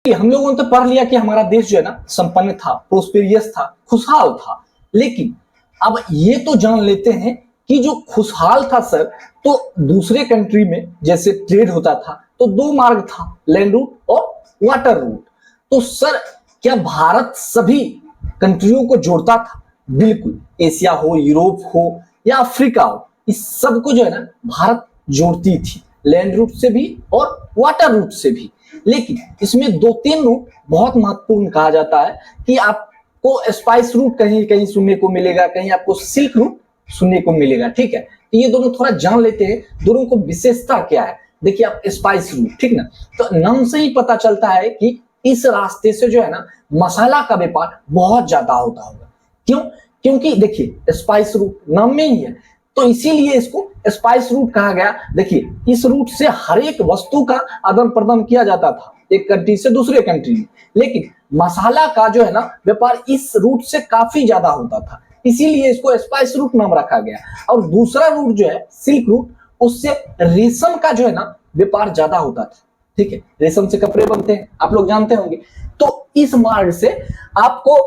कि हम लोगों ने तो पढ़ लिया कि हमारा देश जो है ना संपन्न था, प्रोस्पेरियस था, खुशहाल था। लेकिन अब ये तो जान लेते हैं कि जो खुशहाल था सर, तो दूसरे कंट्री में जैसे ट्रेड होता था तो दो मार्ग था, लैंड रूट और वाटर रूट। तो सर क्या भारत सभी कंट्रियों को जोड़ता था? बिल्कुल। एशिया हो, यूरोप हो या अफ्रीका हो, इस सबको जो है ना भारत जोड़ती थी, लैंड रूट से भी और वाटर रूट से भी। लेकिन इसमें दो तीन रूट बहुत महत्वपूर्ण कहा जाता है कि आपको स्पाइस रूट कहीं कहीं सुनने को मिलेगा, कहीं आपको सिल्क रूट सुनने को मिलेगा। ठीक है, तो ये दोनों थोड़ा जान लेते हैं, दोनों को विशेषता क्या है। देखिए आप स्पाइस रूट, ठीक ना, तो नाम से ही पता चलता है कि इस रास्ते से जो है ना मसाला का व्यापार बहुत ज्यादा होता होगा। क्यों? क्योंकि देखिए स्पाइस रूट नाम में ही है, तो इसीलिए इसको स्पाइस रूट कहा गया। देखिए इस रूट से हर एक वस्तु का आदान प्रदान किया जाता था एक कंट्री से दूसरे कंट्री में, लेकिन मसाला का जो है ना व्यापार इस रूट से काफी ज्यादा होता था, इसीलिए इसको स्पाइस रूट नाम रखा गया। और दूसरा रूट जो है सिल्क रूट, उससे रेशम का जो है ना व्यापार ज्यादा होता था। ठीक है, रेशम से कपड़े बनते हैं, आप लोग जानते होंगे। तो इस मार्ग से आपको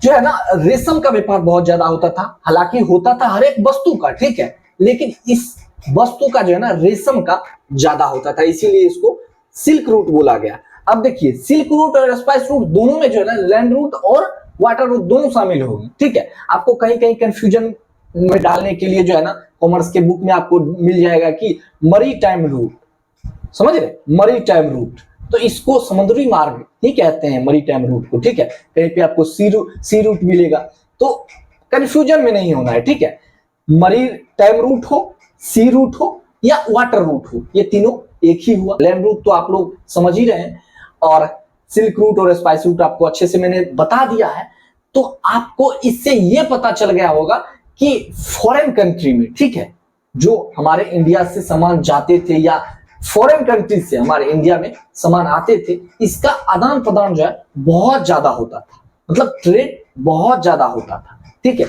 जो है ना रेशम का व्यापार बहुत ज्यादा होता था। हालांकि होता था हर एक वस्तु का, ठीक है, लेकिन इस वस्तु का जो है ना रेशम का ज्यादा होता था, इसीलिए इसको सिल्क रूट बोला गया। अब देखिए सिल्क रूट और स्पाइस रूट दोनों में जो है ना लैंड रूट और वाटर रूट दोनों शामिल होंगे। ठीक है, आपको कहीं कहीं कंफ्यूजन में डालने के लिए जो है ना कॉमर्स के बुक में आपको मिल जाएगा कि मरी टाइम रूट, समझ रहे, मरी टाइम रूट, तो इसको समुद्री मार्ग ही कहते हैं मरी टाइम रूट को। ठीक है, कहीं पे आपको सी रूट मिलेगा, तो कंफ्यूजन में नहीं होना है। ठीक है, मरी टाइम रूट हो, सी रूट हो या वाटर रूट हो, ये तीनों एक ही हुआ। लैंड रूट तो आप लोग समझ ही रहे हैं, और सिल्क रूट और स्पाइस रूट आपको अच्छे से मैंने बता दिया है। तो आपको इससे ये पता चल गया होगा कि फॉरेन कंट्री में, ठीक है, जो हमारे इंडिया से सामान जाते थे या फॉरेन कंट्री से हमारे इंडिया में सामान आते थे, इसका आदान प्रदान जो है बहुत ज्यादा होता था, मतलब ट्रेड बहुत ज्यादा होता था। ठीक है,